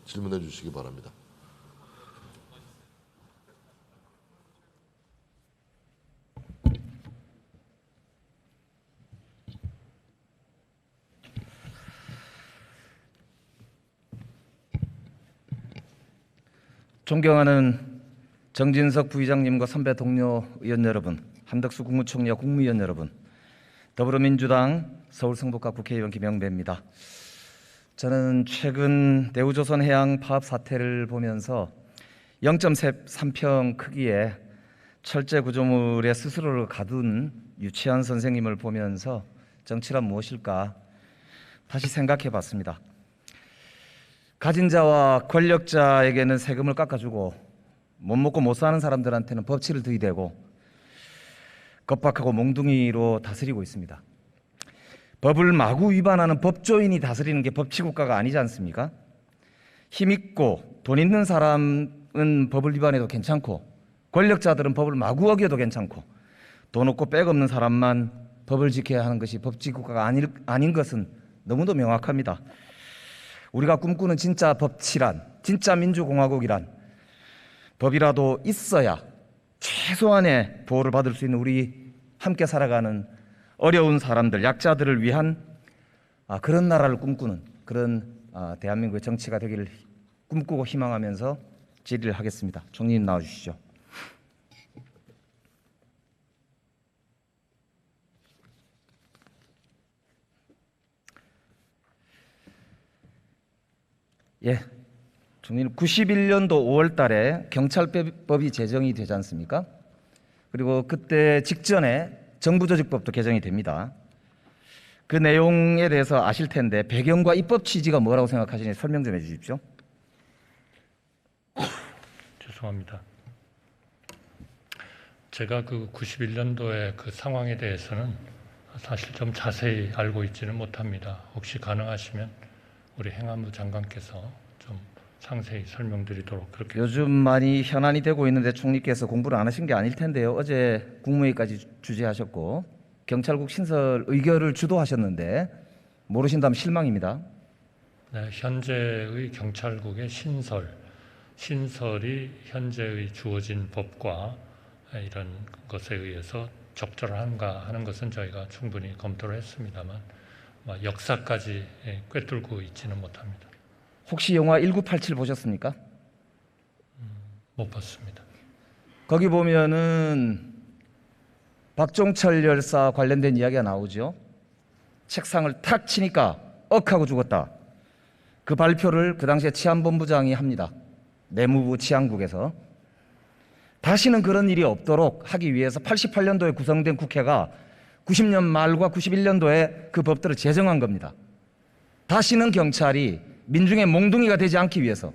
질문해 주시기 바랍니다. 존경하는 정진석 부의장님과 선배 동료 의원 여러분, 한덕수 국무총리와 국무위원 여러분, 더불어민주당 서울성북갑 국회의원 김영배입니다. 저는 최근 대우조선해양 파업 사태를 보면서 0.3평 크기의 철제 구조물에 스스로를 가둔 유치한 선생님을 보면서 정치란 무엇일까 다시 생각해 봤습니다. 가진 자와 권력자에게는 세금을 깎아주고 못 먹고 못 사는 사람들한테는 법치를 들이대고 겁박하고 몽둥이로 다스리고 있습니다. 법을 마구 위반하는 법조인이 다스리는 게 법치국가가 아니지 않습니까? 힘있고 돈 있는 사람은 법을 위반해도 괜찮고 권력자들은 법을 마구 어겨도 괜찮고 돈 없고 백 없는 사람만 법을 지켜야 하는 것이 법치국가가 아닌 것은 너무도 명확합니다. 우리가 꿈꾸는 진짜 법치란, 진짜 민주공화국이란 법이라도 있어야 최소한의 보호를 받을 수 있는 우리 함께 살아가는 어려운 사람들, 약자들을 위한 그런 나라를 꿈꾸는 그런 대한민국의 정치가 되기를 꿈꾸고 희망하면서 질의를 하겠습니다. 총리님 나와주시죠. 예, 총리님 91년도 5월 달에 경찰법이 제정이 되지 않습니까? 그리고 그때 직전에 정부조직법도 개정이 됩니다. 그 내용에 대해서 아실 텐데 배경과 입법 취지가 뭐라고 생각하시는지 설명 좀 해주십시오. 죄송합니다. 제가 그 91년도의 그 상황에 대해서는 사실 좀 자세히 알고 있지는 못합니다. 혹시 가능하시면 우리 행안부 장관께서 좀 상세히 설명드리도록 그렇게. 요즘 많이 현안이 되고 있는데 총리께서 공부를 안 하신 게 아닐 텐데요. 어제 국무회의까지 주재하셨고 경찰국 신설 의결을 주도하셨는데 모르신다면 실망입니다. 네, 현재의 경찰국의 신설이 현재의 주어진 법과 이런 것에 의해서 적절한가 하는 것은 저희가 충분히 검토를 했습니다만 역사까지 꿰뚫고 있지는 못합니다. 혹시 영화 1987 보셨습니까? 못 봤습니다. 거기 보면은 박종철 열사 관련된 이야기가 나오죠. 책상을 탁 치니까 하고 죽었다. 그 발표를 그 당시에 치안본부장이 합니다. 내무부 치안국에서. 다시는 그런 일이 없도록 하기 위해서 88년도에 구성된 국회가 90년 말과 91년도에 그 법들을 제정한 겁니다. 다시는 경찰이 민중의 몽둥이가 되지 않기 위해서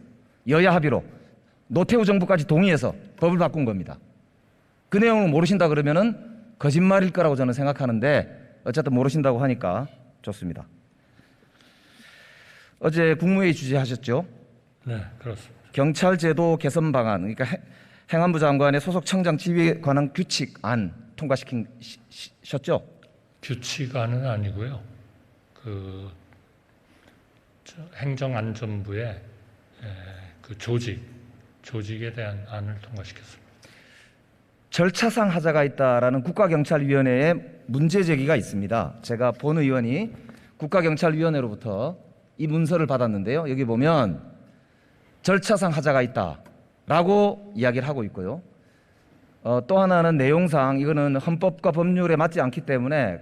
여야 합의로 노태우 정부까지 동의해서 법을 바꾼 겁니다. 그 내용을 모르신다 그러면은 거짓말일 거라고 저는 생각하는데 어쨌든 모르신다고 하니까 좋습니다. 어제 국무회의 주재하셨죠? 네, 그렇습니다. 경찰제도 개선 방안, 그러니까 행안부 장관의 소속 청장 지위에 관한 규칙안 통과시키셨죠? 규칙안은 아니고요. 그 행정안전부의 그 조직에 대한 안을 통과시켰습니다. 절차상 하자가 있다라는 국가경찰위원회의 문제 제기가 있습니다. 제가 본 의원이 국가경찰위원회로부터 이 문서를 받았는데요. 여기 보면 절차상 하자가 있다라고 이야기를 하고 있고요. 또 하나는 내용상 이거는 헌법과 법률에 맞지 않기 때문에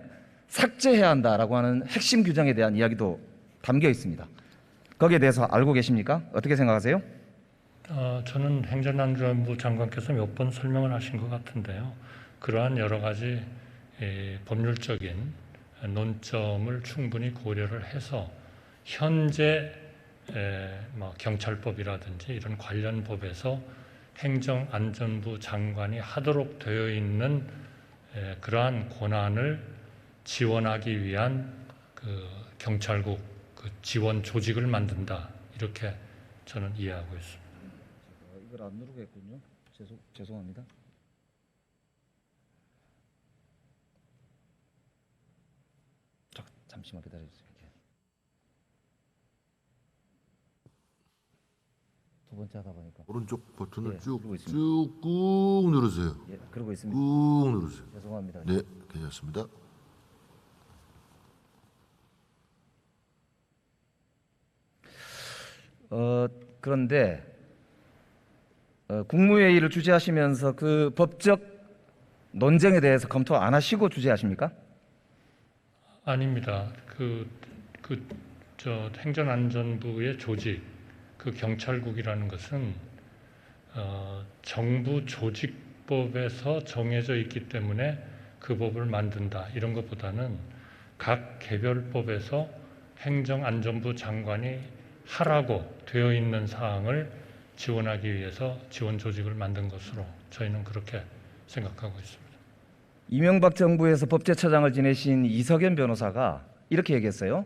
삭제해야 한다라고 하는 핵심 규정에 대한 이야기도 담겨 있습니다. 거기에 대해서 알고 계십니까? 어떻게 생각하세요? 저는 행정안전부 장관께서 몇 번 설명을 하신 것 같은데요. 그러한 여러 가지 법률적인 논점을 충분히 고려를 해서 현재 경찰법이라든지 이런 관련 법에서 행정안전부 장관이 하도록 되어 있는 그러한 권한을 지원하기 위한 그 경찰국 그 지원 조직을 만든다, 이렇게 저는 이해하고 있습니다. 이걸 안 누르겠군요. 죄송합니다. 잠시만 기다려주세요. 두 번째 하다 보니까. 오른쪽 버튼을 예, 쭉 누르고 있습니다. 쭉 꾹 누르세요. 예, 그러고 있습니다. 꾹 누르세요. 죄송합니다. 네, 괜찮습니다. 그런데 국무회의를 주재하시면서 그 법적 논쟁에 대해서 검토 안 하시고 주재하십니까? 아닙니다. 저 행정안전부의 조직, 그 경찰국이라는 것은 정부 조직법에서 정해져 있기 때문에 그 법을 만든다 이런 것보다는 각 개별법에서 행정안전부 장관이 하라고 되어 있는 사항을 지원하기 위해서 지원 조직을 만든 것으로 저희는 그렇게 생각하고 있습니다. 이명박 정부에서 법제처장을 지내신 이석연 변호사가 이렇게 얘기했어요.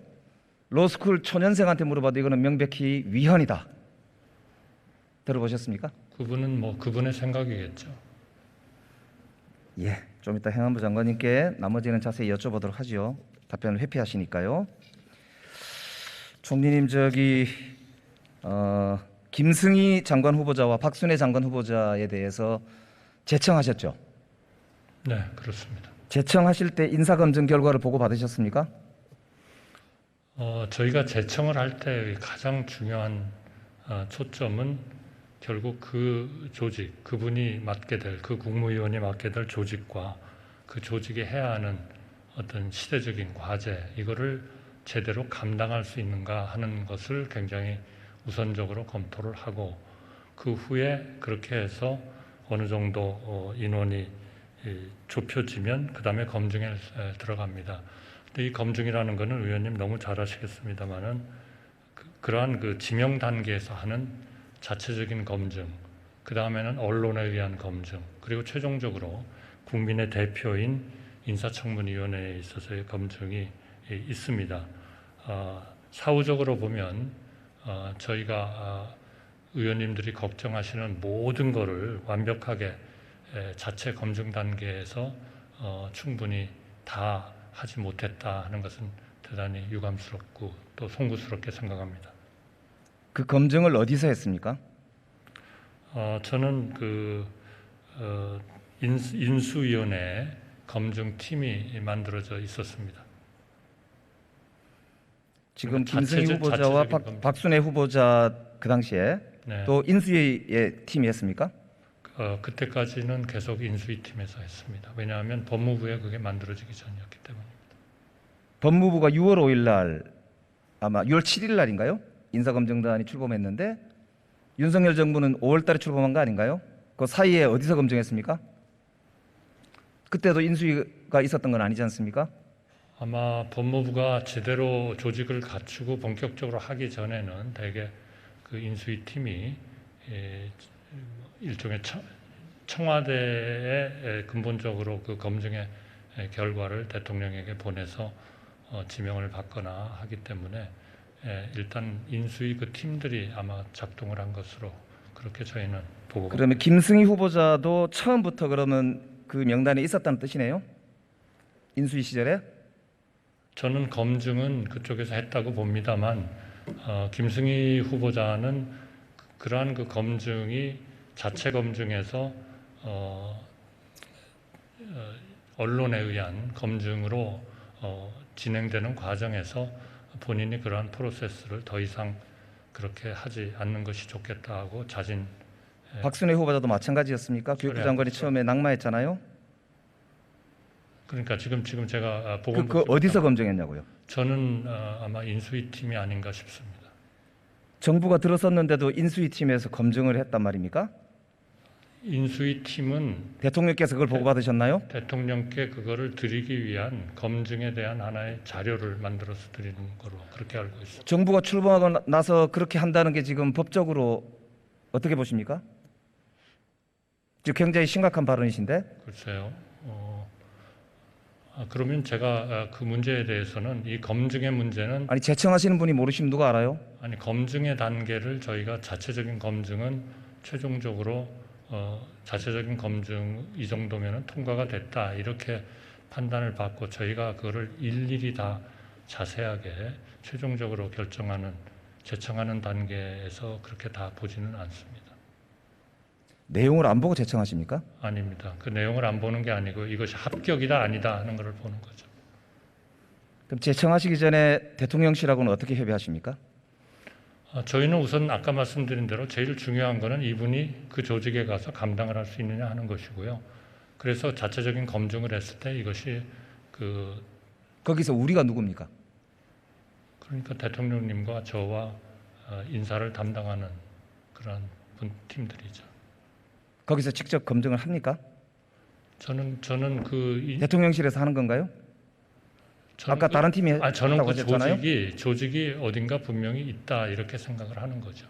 로스쿨 초년생한테 물어봐도 이거는 명백히 위헌이다. 들어보셨습니까? 그분은 뭐 그분의 생각이겠죠. 예, 좀 이따 행안부 장관님께 나머지는 자세히 여쭤보도록 하죠. 답변을 회피하시니까요. 총리님 김승희 장관 후보자와 박순애 장관 후보자에 대해서 제청하셨죠? 네, 그렇습니다. 제청하실 때 인사검증 결과를 보고 받으셨습니까? 저희가 제청을 할 때 가장 중요한 초점은 결국 그 조직, 그분이 맡게 될, 그 국무위원이 맡게 될 조직과 그 조직이 해야 하는 어떤 시대적인 과제, 이거를 제대로 감당할 수 있는가 하는 것을 굉장히 우선적으로 검토를 하고 그 후에 그렇게 해서 어느 정도 인원이 좁혀지면 그 다음에 검증에 들어갑니다. 근데 이 검증이라는 것은 의원님 너무 잘 아시겠습니다만은 그러한 그 지명 단계에서 하는 자체적인 검증, 그 다음에는 언론에 의한 검증, 그리고 최종적으로 국민의 대표인 인사청문위원회에 있어서의 검증이 있습니다. 사후적으로 보면 저희가 의원님들이 걱정하시는 모든 것을 완벽하게 자체 검증 단계에서 충분히 다 하지 못했다 하는 것은 대단히 유감스럽고 또 송구스럽게 생각합니다. 그 검증을 어디서 했습니까? 저는 인수위원회 검증팀이 만들어져 있었습니다. 지금 김승희 후보자와 박순애 후보자 그 당시에 네. 또 인수위의 팀이 했습니까? 그때까지는 계속 인수위 팀에서 했습니다. 왜냐하면 법무부에 그게 만들어지기 전이었기 때문입니다. 법무부가 6월 5일 날 아마 6월 7일 날인가요? 인사검증단이 출범했는데 윤석열 정부는 5월 달에 출범한 거 아닌가요? 그 사이에 어디서 검증했습니까? 그때도 인수위가 있었던 건 아니지 않습니까? 아마 법무부가 제대로 조직을 갖추고 본격적으로 하기 전에는 대개 그 인수위 팀이 일종의 청와대에 근본적으로 그 검증의 결과를 대통령에게 보내서 지명을 받거나 하기 때문에 일단 인수위 그 팀들이 아마 작동을 한 것으로 그렇게 저희는 보고. 그러면 김승희 후보자도 처음부터 그러면 그 명단에 있었다는 뜻이네요? 인수위 시절에? 저는 검증은 그쪽에서 했다고 봅니다만 김승희 후보자는 그러한 그 검증이 자체 검증에서 언론에 의한 검증으로 진행되는 과정에서 본인이 그러한 프로세스를 더 이상 그렇게 하지 않는 것이 좋겠다고 자진. 박순애 후보자도 마찬가지였습니까? 교육부 장관이 처음에 낙마했잖아요. 그러니까 지금 제가 보건 그 어디서 검증했냐고요? 저는 아마 인수위 팀이 아닌가 싶습니다. 정부가 들어섰는데도 인수위 팀에서 검증을 했단 말입니까? 인수위 팀은 대통령께서 그걸 보고받으셨나요? 대통령께 그거를 드리기 위한 검증에 대한 하나의 자료를 만들어서 드리는 거로 그렇게 알고 있습니다. 정부가 출범하고 나서 그렇게 한다는 게 지금 법적으로 어떻게 보십니까? 지금 굉장히 심각한 발언이신데. 글쎄요. 그러면 제가 그 문제에 대해서는 이 검증의 문제는 아니 제청하시는 분이 모르시면 누가 알아요? 아니 검증의 단계를 저희가 자체적인 검증은 최종적으로 자체적인 검증 이 정도면은 통과가 됐다 이렇게 판단을 받고 저희가 그거를 일일이 다 자세하게 최종적으로 결정하는 제청하는 단계에서 그렇게 다 보지는 않습니다. 내용을 안 보고 제청하십니까? 아닙니다. 그 내용을 안 보는 게 아니고 이것이 합격이다 아니다 하는 것을 보는 거죠. 그럼 제청하시기 전에 대통령실하고는 어떻게 협의하십니까? 저희는 우선 아까 말씀드린 대로 제일 중요한 거는 이분이 그 조직에 가서 감당을 할 수 있느냐 하는 것이고요. 그래서 자체적인 검증을 했을 때 이것이 거기서 우리가 누굽니까? 그러니까 대통령님과 저와 인사를 담당하는 그런 팀들이죠. 거기서 직접 검증을 합니까? 저는 대통령실에서 하는 건가요? 아까 다른 팀이 저는 했다고 그 하셨잖아요. 조직이 어딘가 분명히 있다 이렇게 생각을 하는 거죠.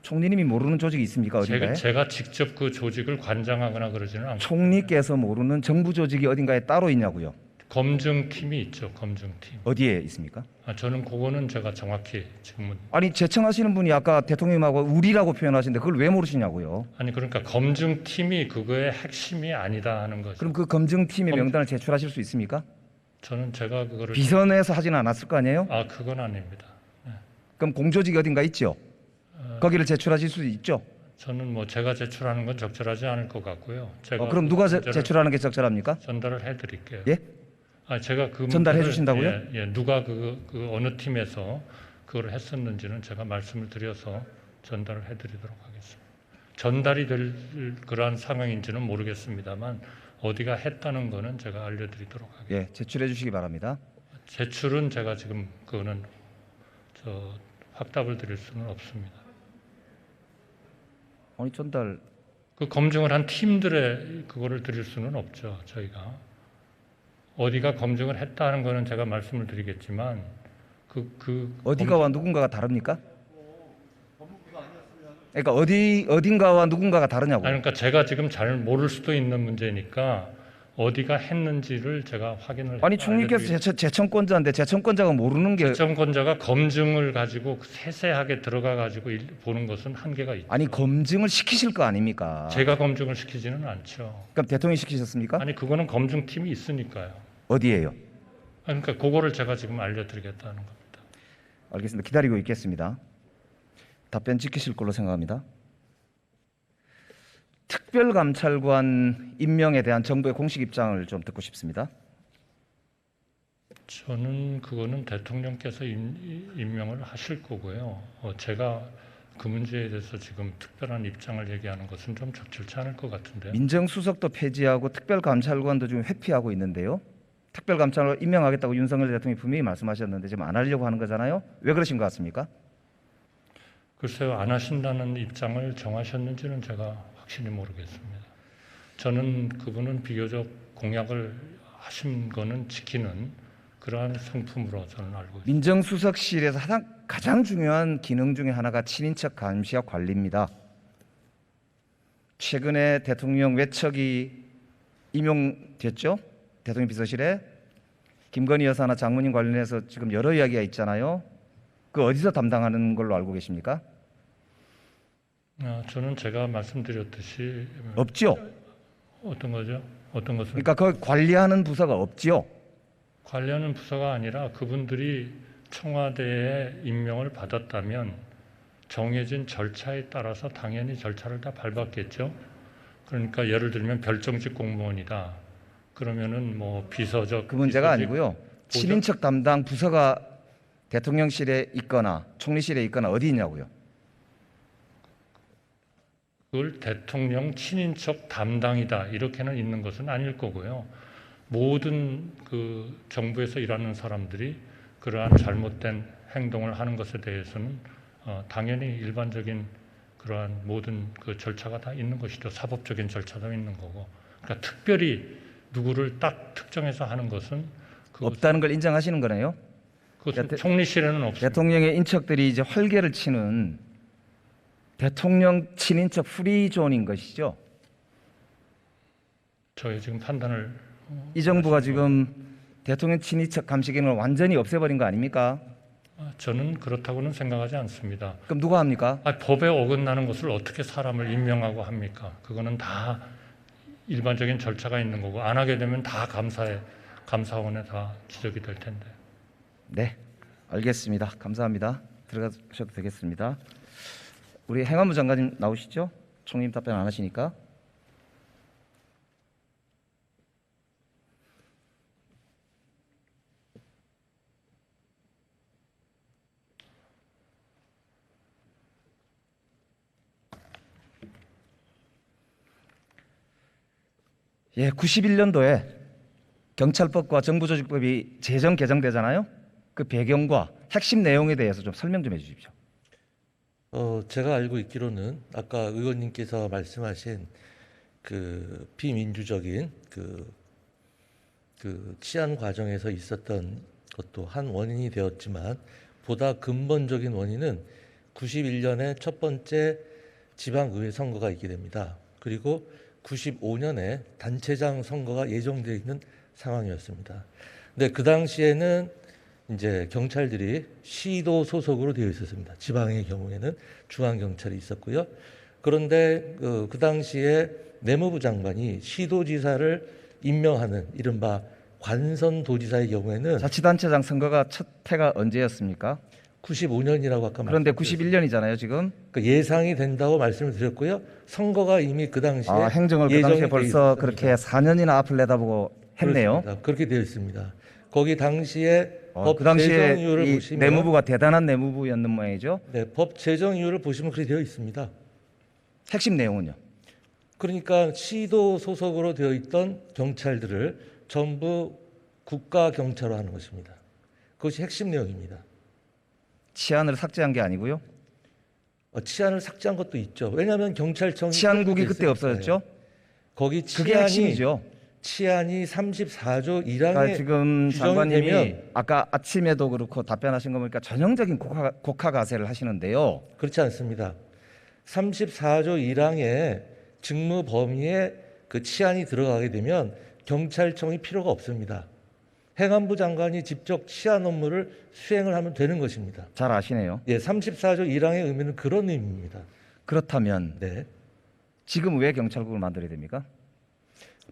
총리님이 모르는 조직이 있습니까? 어딘가에? 제가 직접 그 조직을 관장하거나 그러지는 않고 총리께서 모르는 정부 조직이 어딘가에 따로 있냐고요? 검증팀이 있죠. 검증팀. 어디에 있습니까? 저는 그거는 제가 정확히 지금은 아니 제청하시는 분이 아까 대통령님하고 우리라고 표현하시는데 그걸 왜 모르시냐고요? 그러니까 검증팀이 그거의 핵심이 아니다 하는 거죠. 그럼 그 검증팀의 명단을 제출하실 수 있습니까? 저는 제가 그거를 비선에서 하지는 않았을 거 아니에요? 그건 아닙니다. 그럼 공조직이 어딘가 있죠? 거기를 제출하실 수 있죠? 저는 뭐 제가 제출하는 건 적절하지 않을 것 같고요. 제가 그럼 누가 문제를 제출하는 게 적절합니까? 전달을 해드릴게요. 예? 제가 그 전달해 문제를, 주신다고요? 누가 그 어느 팀에서 그걸 했었는지는 제가 말씀을 드려서 전달을 해드리도록 하겠습니다. 전달이 될 그러한 상황인지는 모르겠습니다만 어디가 했다는 거는 제가 알려드리도록 하겠습니다. 예, 제출해 주시기 바랍니다. 제출은 제가 지금 그거는 확답을 드릴 수는 없습니다. 아니 전달 그 검증을 한 팀들의 그거를 드릴 수는 없죠. 저희가 어디가 검증을 했다는 거는 제가 말씀을 드리겠지만 어디가와 누군가가 다릅니까? 그러니까 어딘가와 누군가가 다르냐고. 그러니까 제가 지금 잘 모를 수도 있는 문제니까 어디가 했는지를 제가 확인을. 아니 총리께서 제청권자인데 제청권자가 모르는 게. 제청권자가 검증을 가지고 세세하게 들어가 가지고 보는 것은 한계가 있죠. 아니 검증을 시키실 거 아닙니까? 제가 검증을 시키지는 않죠. 그럼 대통령이 시키셨습니까? 아니 그거는 검증팀이 있으니까요. 어디에요? 그러니까 그거를 제가 지금 알려드리겠다는 겁니다. 알겠습니다. 기다리고 있겠습니다. 답변 지키실 걸로 생각합니다. 특별감찰관 임명에 대한 정부의 공식 입장을 좀 듣고 싶습니다. 저는 그거는 대통령께서 임명을 하실 거고요. 제가 그 문제에 대해서 지금 특별한 입장을 얘기하는 것은 좀 적절치 않을 것 같은데요. 민정수석도 폐지하고 특별감찰관도 지금 회피하고 있는데요. 특별감찰관 임명하겠다고 윤석열 대통령이 분명히 말씀하셨는데 지금 안 하려고 하는 거잖아요. 왜 그러신 것 같습니까? 글쎄요, 안 하신다는 입장을 정하셨는지는 제가 확실히 모르겠습니다. 저는 그분은 비교적 공약을 하신 거는 지키는 그러한 성품으로 저는 알고 있습니다. 민정수석실에서 가장 중요한 기능 중에 하나가 친인척 감시와 관리입니다. 최근에 대통령 외척이 임용됐죠? 대통령 비서실에 김건희 여사나 장모님 관련해서 지금 여러 이야기가 있잖아요. 그 어디서 담당하는 걸로 알고 계십니까? 저는 제가 말씀드렸듯이 없죠. 어떤 거죠? 어떤 것을? 그러니까 그 관리하는 부서가 없죠. 관리하는 부서가 아니라 그분들이 청와대에 임명을 받았다면 정해진 절차에 따라서 당연히 절차를 다 밟았겠죠. 그러니까 예를 들면 별정직 공무원이다. 그러면은 뭐 비서적 그 문제가 비서직, 아니고요. 친인척 담당 부서가 대통령실에 있거나 총리실에 있거나 어디 있냐고요. 그걸 대통령 친인척 담당이다 이렇게는 있는 것은 아닐 거고요. 모든 그 정부에서 일하는 사람들이 그러한 잘못된 행동을 하는 것에 대해서는 당연히 일반적인 그러한 모든 그 절차가 다 있는 것이죠. 사법적인 절차도 있는 거고. 그러니까 특별히 누구를 딱 특정해서 하는 것은 없다는 걸 인정하시는 거네요. 그것은 총리실에는 없습니다. 대통령의 인척들이 이제 활개를 치는 대통령 친인척 프리존인 것이죠. 저희 지금 판단을 이 정부가 지금 대통령 친인척 감시 기능을 완전히 없애버린 거 아닙니까? 저는 그렇다고는 생각하지 않습니다. 그럼 누가 합니까? 법에 어긋나는 것을 어떻게 사람을 임명하고 합니까? 그거는 다 일반적인 절차가 있는 거고 안 하게 되면 다 감사원에 다 지적이 될 텐데. 네, 알겠습니다. 감사합니다. 들어가셔도 되겠습니다. 우리 행안부 장관님 나오시죠? 총리님 답변 안 하시니까. 예, 91년도에 경찰법과 정부조직법이 제정 개정되잖아요. 그 배경과 핵심 내용에 대해서 좀 설명 좀 해주십시오. 제가 알고 있기로는 아까 의원님께서 말씀하신 그 비민주적인 그 치안 과정에서 있었던 것도 한 원인이 되었지만 보다 근본적인 원인은 91년에 첫 번째 지방의회 선거가 있게 됩니다. 그리고 95년에 단체장 선거가 예정되어 있는 상황이었습니다. 근데 그 당시에는 이제 경찰들이 시도 소속으로 되어 있었습니다. 지방의 경우에는 중앙경찰이 있었고요. 그런데 그 당시에 내무부 장관이 시도지사를 임명하는 이른바 관선도지사의 경우에는 자치단체장 선거가 첫 해가 언제였습니까? 95년이라고 아까 그런데 말씀드렸습니다. 91년이잖아요, 지금. 그러니까 예상이 된다고 말씀을 드렸고요. 선거가 이미 그 당시에 행정을 그 당시에 예정이 벌써 돼 그렇게 4년이나 앞을 내다보고 했네요. 그렇습니다. 그렇게 되어 있습니다. 거기 당시에 법 그 당시에 제정 이유를 이 보시면 내무부가 대단한 내무부였는 모양이죠. 네, 법 제정 이유를 보시면 그렇게 되어 있습니다. 핵심 내용은요. 그러니까 시도 소속으로 되어 있던 경찰들을 전부 국가 경찰로 하는 것입니다. 그것이 핵심 내용입니다. 치안을 삭제한 게 아니고요. 치안을 삭제한 것도 있죠. 왜냐하면 경찰청이 치안국이 그때 없어졌죠. 거기 그게 핵심이죠. 치안이 34조 1항에 그러니까 지금 규정이 장관님이 되면 아까 아침에도 그렇고 답변하신 거 보니까 전형적인 국가가세를 하시는데요. 그렇지 않습니다. 34조 1항에 직무 범위에 그 치안이 들어가게 되면 경찰청이 필요가 없습니다. 행안부 장관이 직접 치안 업무를 수행을 하면 되는 것입니다. 잘 아시네요. 예, 34조 1항의 의미는 그런 의미입니다. 그렇다면 네. 지금 왜 경찰국을 만들어야 됩니까?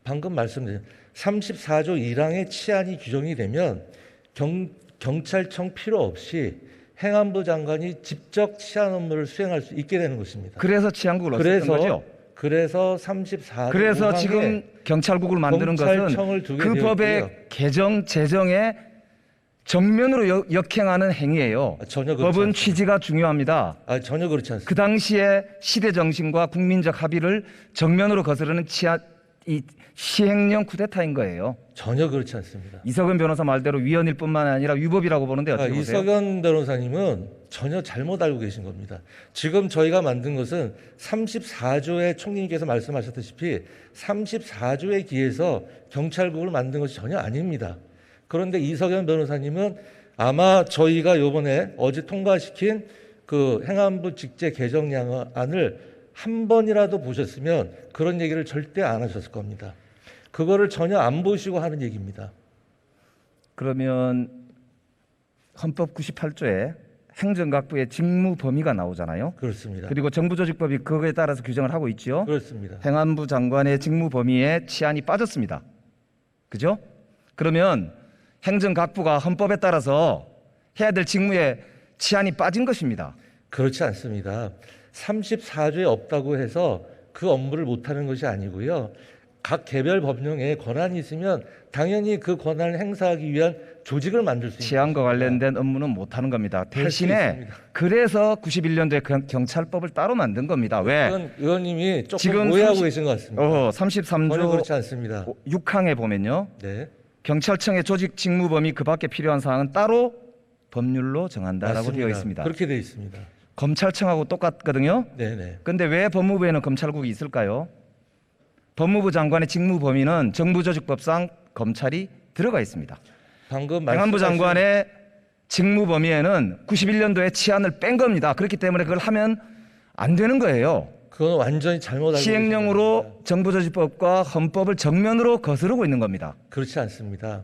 방금 말씀드린 34조 1항의 치안이 규정이 되면 경찰청 필요 없이 행안부 장관이 직접 치안 업무를 수행할 수 있게 되는 것입니다. 그래서 치안국을 없앴던 거죠. 그래서 34조 그래서 5항에 지금 경찰국을 만드는 경찰청을 것은 두게 그 되었고요. 법의 개정 제정에 정면으로 역행하는 행위예요. 전혀 그렇지 법은 않습니다. 취지가 중요합니다. 전혀 그렇지 않습니다. 그 당시에 시대 정신과 국민적 합의를 정면으로 거스르는 이 시행령 쿠데타인 거예요. 전혀 그렇지 않습니다. 이석은 변호사 말대로 위헌일 뿐만 아니라 위법이라고 보는데 어떻게 보세요? 이석연 변호사님은 전혀 잘못 알고 계신 겁니다. 지금 저희가 만든 것은 34조에 총리님께서 말씀하셨다시피 34조에 기해서 경찰국을 만든 것이 전혀 아닙니다. 그런데 이석연 변호사님은 아마 저희가 이번에 어제 통과시킨 그 행안부 직제 개정안을 한 번이라도 보셨으면 그런 얘기를 절대 안 하셨을 겁니다. 그거를 전혀 안 보시고 하는 얘기입니다. 그러면 헌법 98조에 행정각부의 직무 범위가 나오잖아요. 그렇습니다. 그리고 정부조직법이 그거에 따라서 규정을 하고 있죠. 그렇습니다. 행안부 장관의 직무 범위에 치안이 빠졌습니다. 그죠? 그러면 행정각부가 헌법에 따라서 해야 될 직무에 치안이 빠진 것입니다. 그렇지 않습니다. 34조에 없다고 해서 그 업무를 못하는 것이 아니고요. 각 개별 법령에 권한이 있으면 당연히 그 권한을 행사하기 위한 조직을 만들 수 있는 치안과 것입니다. 관련된 업무는 못하는 겁니다. 수 대신에 있습니다. 그래서 91년도에 경찰법을 따로 만든 겁니다. 왜? 그건 의원님이 조금 지금 오해하고 30 계신 것 같습니다. 전혀 33조 그렇지 않습니다. 6항에 보면요. 네, 경찰청의 조직 직무 범위 그 밖에 필요한 사항은 따로 법률로 정한다라고 맞습니다. 되어 있습니다. 그렇게 되어 있습니다. 검찰청하고 똑같거든요. 네, 네. 근데 왜 법무부에는 검찰국이 있을까요? 법무부 장관의 직무 범위는 정부조직법상 검찰이 들어가 있습니다. 방금 행안부 말씀하신 장관의 직무 범위에는 91년도에 치안을 뺀 겁니다. 그렇기 때문에 그걸 하면 안 되는 거예요. 그건 완전히 잘못 알고 계신 겁니다. 시행령으로 정부조직법과 헌법을 정면으로 거스르고 있는 겁니다. 그렇지 않습니다.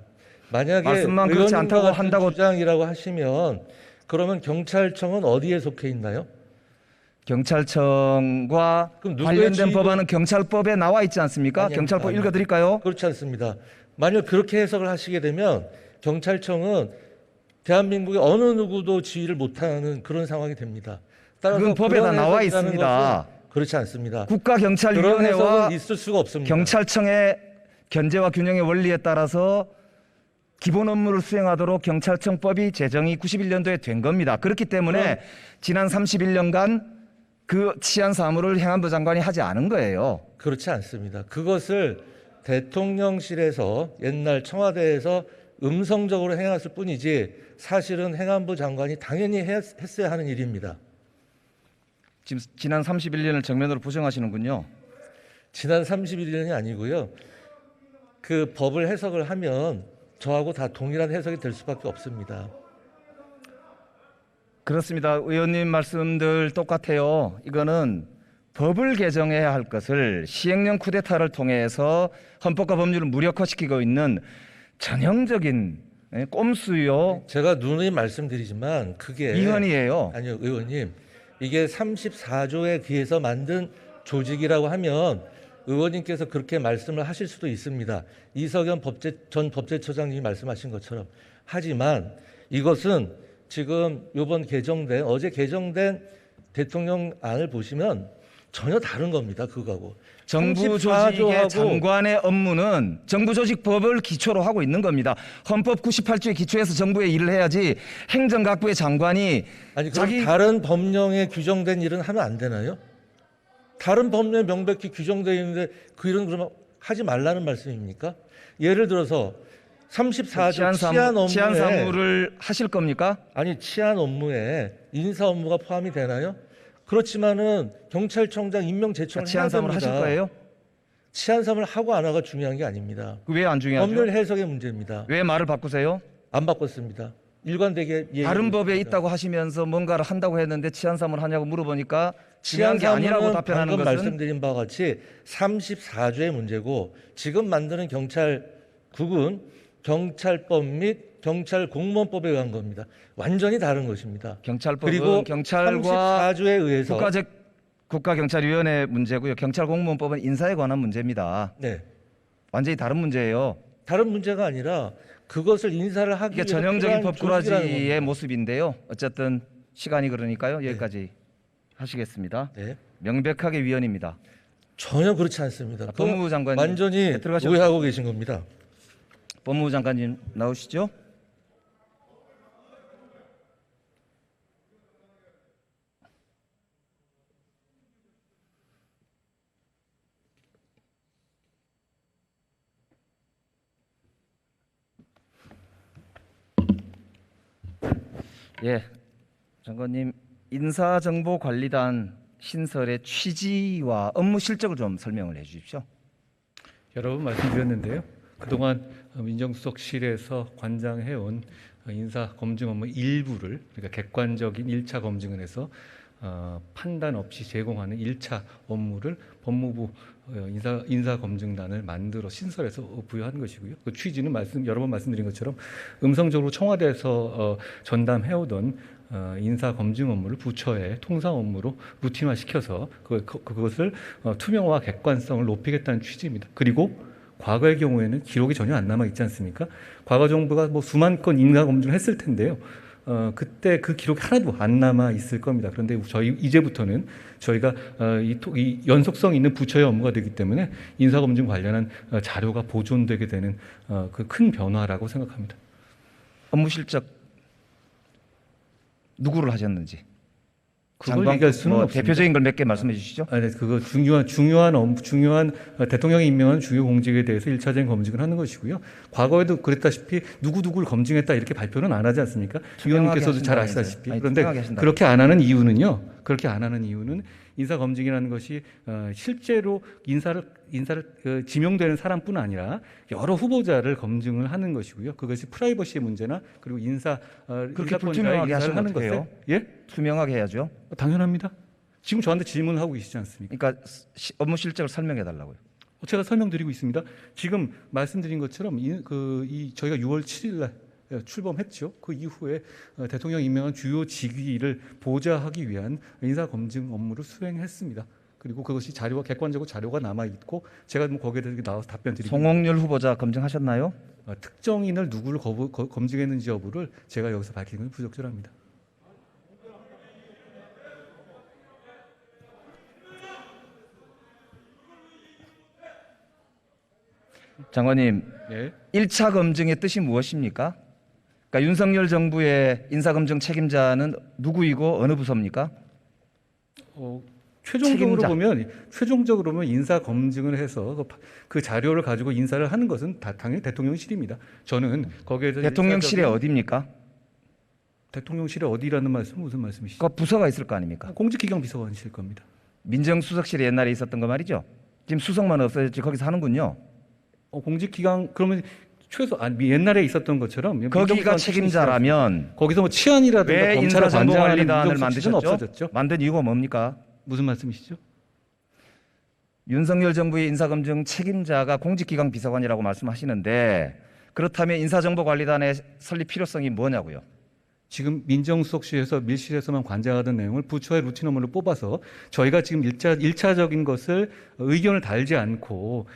만약에 말씀만 그렇지 의원님과 않다고 같은 한다고 주장이라고 하시면 그러면 경찰청은 어디에 속해 있나요? 경찰청과 그럼 누구의 관련된 지휘도- 법안은 경찰법에 나와 있지 않습니까? 아니, 경찰법 아니. 읽어드릴까요? 그렇지 않습니다. 만약 그렇게 해석을 하시게 되면 경찰청은 대한민국의 어느 누구도 지휘를 못하는 그런 상황이 됩니다. 따라서 그건 법에 다 그런 나와 해석이라는 있습니다. 것은 그렇지 않습니다. 그런 국가경찰위원회와 해석은 있을 수가 없습니다. 경찰청의 견제와 균형의 원리에 따라서 기본 업무를 수행하도록 경찰청법이 제정이 91년도에 된 겁니다. 그렇기 때문에 지난 31년간 그 치안 사무를 행안부 장관이 하지 않은 거예요. 그렇지 않습니다. 그것을 대통령실에서 옛날 청와대에서 음성적으로 행했을 뿐이지 사실은 행안부 장관이 당연히 했어야 하는 일입니다. 지금 지난 31년을 정면으로 부정하시는군요. 지난 31년이 아니고요. 그 법을 해석을 하면 저하고 다 동일한 해석이 될 수밖에 없습니다. 그렇습니다. 의원님 말씀들 똑같아요. 이거는 법을 개정해야 할 것을 시행령 쿠데타를 통해서 헌법과 법률을 무력화시키고 있는 전형적인 꼼수요 제가 누누이 말씀드리지만 그게 이헌이에요. 아니요, 의원님. 이게 34조에 기해서 만든 조직이라고 하면 의원님께서 그렇게 말씀을 하실 수도 있습니다. 이석연 전 법제처장님이 말씀하신 것처럼. 하지만 이것은 지금 이번 어제 개정된 대통령안을 보시면 전혀 다른 겁니다. 그거하고. 정부 34조하고 조직의 장관의 업무는 정부조직법을 기초로 하고 있는 겁니다. 헌법 98조의 기초에서 정부의 일을 해야지 행정각부의 장관이 아니 그럼 다른 법령에 규정된 일은 하면 안 되나요? 다른 법령에 명백히 규정되어 있는데 그 일은 그러면 하지 말라는 말씀입니까? 예를 들어서 34조 치안 사무를 하실 겁니까? 아니 치안 업무에 인사 업무가 포함이 되나요? 그렇지만은 경찰청장 임명 제청을 치안 해야 사무를 됩니다. 하실 거예요? 치안 사무를 하고 안 하고가 중요한 게 아닙니다. 왜 안 중요하죠? 법률 해석의 문제입니다. 왜 말을 바꾸세요? 안 바꿨습니다. 일관되게 다른 법에 있다고 하시면서 뭔가를 한다고 했는데 치안 사무를 하냐고 물어보니까 중요한 치안 게 아니라고 사무는 답변하는 방금 것은 말씀드린 바와 같이 34조의 문제고 지금 만드는 경찰국은 경찰법 및 경찰공무원법에 의한 겁니다. 완전히 다른 것입니다. 경찰법은 그리고 경찰과 34조에 의해서 국가경찰위원회 문제고요. 경찰공무원법은 인사에 관한 문제입니다. 네, 완전히 다른 문제예요. 다른 문제가 아니라 그것을 인사를 하기 이게 위해서 전형적인 필요한 조직이라는 법꾸라지의 겁니다. 모습인데요. 어쨌든 시간이 그러니까요. 여기까지 하시겠습니다. 네, 명백하게 위헌입니다. 전혀 그렇지 않습니다. 법무부 장관님 완전히 들어가셨죠? 오해하고 계신 겁니다. 법무부 장관님 나오시죠? 예, 장관님 인사정보관리단 신설의 취지와 업무 실적을 좀 설명을 해주십시오. 여러 번 말씀드렸는데요. 그동안 민정수석실에서 관장해온 인사 검증 업무 일부를 그러니까 객관적인 1차 검증을 해서 판단 없이 제공하는 1차 업무를 법무부 인사검증단을 만들어 신설해서 부여한 것이고요. 그 취지는 여러 번 말씀드린 것처럼 음성적으로 청와대에서 전담해오던 인사검증 업무를 부처의 통상 업무로 루틴화시켜서 그것을 투명화 객관성을 높이겠다는 취지입니다. 그리고 과거의 경우에는 기록이 전혀 안 남아 있지 않습니까? 과거 정부가 수만 건 인사검증을 했을 텐데요. 그때 그 기록이 하나도 안 남아 있을 겁니다. 그런데 이제부터는 저희가 이 연속성 있는 부처의 업무가 되기 때문에 인사검증 관련한 자료가 보존되게 되는 그 큰 변화라고 생각합니다. 업무 실적 누구를 하셨는지 그걸 얘기할 수는 없습니다. 대표적인 걸 몇 개 말씀해 주시죠. 네, 그거 중요한 대통령이 임명한 중요 공직에 대해서 1차적인 검증을 하는 것이고요. 과거에도 그랬다시피 누구를 검증했다 이렇게 발표는 안 하지 않습니까? 위원님께서도 잘 아시다시피. 그런데 그렇게 안 하는 이유는 인사 검증이라는 것이 실제로 인사를 지명되는 사람뿐 아니라 여러 후보자를 검증을 하는 것이고요. 그것이 프라이버시의 문제나 그리고 그렇게 불투명하게 하시면 하는 어떡해요? 것에 예? 투명하게 해야죠. 당연합니다. 지금 저한테 질문하고 계시지 않습니까? 그러니까 업무 실적을 설명해 달라고요. 제가 설명드리고 있습니다. 지금 말씀드린 것처럼 저희가 6월 7일 날 출범했죠. 그 이후에 대통령 임명한 주요 직위를 보좌하기 위한 인사 검증 업무를 수행했습니다. 그리고 그것이 객관적으로 자료가 남아 있고 제가 거기에 대해서 나와서 답변 드리고 송홍률 후보자 검증하셨나요? 특정인을 누구를 검증했는지 여부를 제가 여기서 밝히는 건 부적절합니다. 장관님, 예. 1차 검증의 뜻이 무엇입니까? 그러니까 윤석열 정부의 인사검증 책임자는 누구이고 어느 부서입니까? 최종적으로 책임자. 보면 인사 검증을 해서 그 자료를 가지고 인사를 하는 것은 당연히 대통령실입니다. 저는 거기에서 대통령실이 일차적인- 어디입니까? 대통령실이 어디라는 말씀 무슨 말씀이시죠? 그 부서가 있을 거 아닙니까? 공직기강 비서관이실 겁니다. 민정수석실이 옛날에 있었던 거 말이죠. 지금 수석만 없어졌지 거기서 하는군요. 공직기강 그러면 옛날에 있었던 것처럼 거기가 민정수석관 책임자라면 거기서 뭐 치안이라든가 왜 검찰을 관장하는 인사정보관리단을 민정수석실은 만드셨죠? 없어졌죠. 만든 이유가 뭡니까? 무슨 말씀이시죠? 윤석열 정부의 인사검증 책임자가 공직기강 비서관이라고 말씀하시는데 그렇다면 인사정보관리단의 설립 필요성이 뭐냐고요? 지금 민정수석실에서 밀실에서만 관장하던 내용을 부처의 루틴 업무를 뽑아서 저희가 지금 일차적인 것을 의견을 달지 않고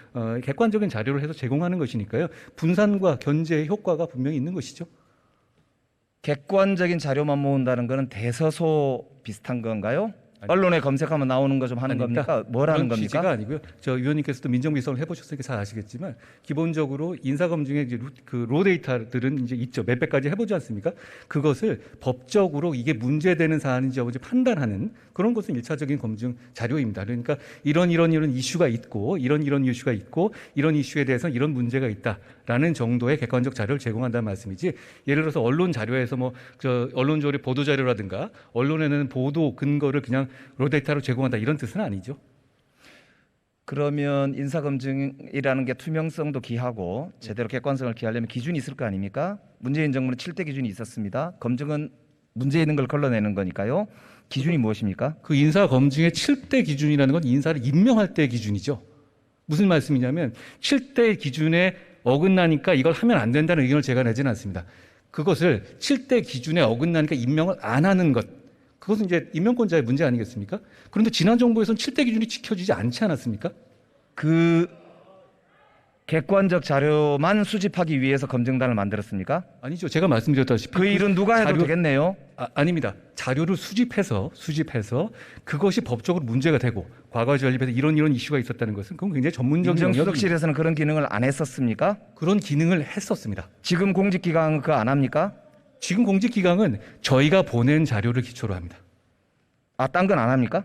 객관적인 자료를 해서 제공하는 것이니까요. 분산과 견제의 효과가 분명히 있는 것이죠. 객관적인 자료만 모은다는 것은 대서소 비슷한 건가요? 언론에 검색하면 나오는 거 좀 하는 아닙니다. 겁니까? 뭐라는 그런 취지가 겁니까? 아니고요. 저 위원님께서도 민정비서를 해보셨으니까 잘 아시겠지만 기본적으로 인사검증의 이제 그 로데이터들은 이제 있죠. 몇백 가지 해보지 않습니까? 그것을 법적으로 이게 문제되는 사안인지 여부인지 판단하는 그런 것은 일차적인 검증 자료입니다. 그러니까 이런 이슈가 있고 이런 이슈가 있고 이런 이슈에 대해서 이런 문제가 있다라는 정도의 객관적 자료를 제공한다는 말씀이지. 예를 들어서 언론 자료에서 언론 조립 보도 자료라든가 언론에는 보도 근거를 그냥 로데이터로 제공한다 이런 뜻은 아니죠. 그러면 인사검증이라는 게 투명성도 기하고 제대로 객관성을 기하려면 기준이 있을 거 아닙니까? 문재인 정부는 7대 기준이 있었습니다. 검증은 문제 있는 걸 걸러내는 거니까요. 기준이 무엇입니까? 그 인사 검증의 7대 기준이라는 건 인사를 임명할 때 기준이죠. 무슨 말씀이냐면 7대 기준에 어긋나니까 이걸 하면 안 된다는 의견을 제가 내지는 않습니다. 그것을 7대 기준에 어긋나니까 임명을 안 하는 것. 그것은 이제 임명권자의 문제 아니겠습니까? 그런데 지난 정부에서는 7대 기준이 지켜지지 않지 않았습니까? 그 객관적 자료만 수집하기 위해서 검증단을 만들었습니까? 아니죠. 제가 말씀드렸다시피 그 일은 누가 해도 자료- 되겠네요. 아닙니다. 자료를 수집해서 그것이 법적으로 문제가 되고 과거 전립에서 이런 이슈가 있었다는 것은 그건 굉장히 전문적인 영역입니다. 민정수석실에서는 그런 기능을 안 했었습니까? 그런 기능을 했었습니다. 지금 공직기강은 그거 안 합니까? 지금 공직기강은 저희가 보낸 자료를 기초로 합니다. 아, 딴 건 안 합니까?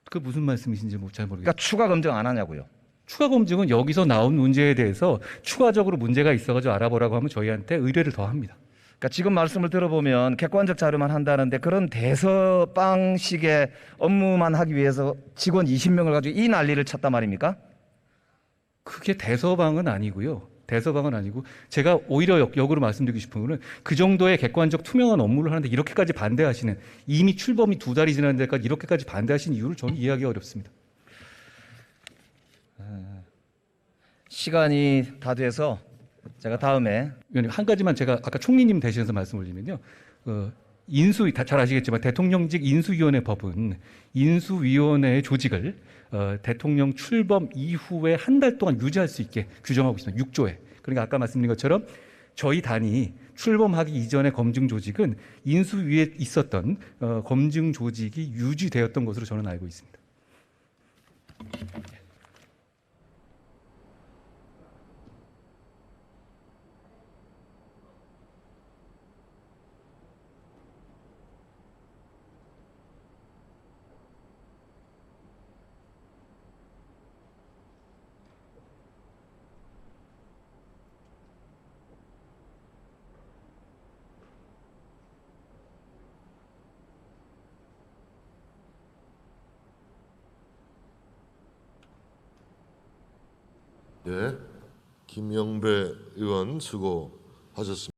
그 무슨 말씀이신지 잘 모르겠어요. 그러니까 추가 검증 안 하냐고요. 추가 검증은 여기서 나온 문제에 대해서 추가적으로 문제가 있어가지고 알아보라고 하면 저희한테 의뢰를 더 합니다. 그러니까 지금 말씀을 들어보면 객관적 자료만 한다는데 그런 대서방식의 업무만 하기 위해서 직원 20명을 가지고 이 난리를 쳤단 말입니까? 그게 대서방은 아니고요. 대서방은 아니고 제가 오히려 역으로 말씀드리고 싶은 거는 그 정도의 객관적 투명한 업무를 하는데 이렇게까지 반대하시는 이미 출범이 2달이 지난 데까지 이렇게까지 반대하시는 이유를 저는 이해하기 어렵습니다. 시간이 다 돼서 제가 다음에 위원님 한 가지만 제가 아까 총리님 대신해서 말씀을 드리면요. 잘 아시겠지만 대통령직 인수위원회 법은 인수위원회의 조직을 대통령 출범 이후에 한 달 동안 유지할 수 있게 규정하고 있습니다. 6조에. 그러니까 아까 말씀드린 것처럼 저희 단이 출범하기 이전의 검증 조직은 인수위에 있었던 검증 조직이 유지되었던 것으로 저는 알고 있습니다. 네, 김영배 의원 수고하셨습니다.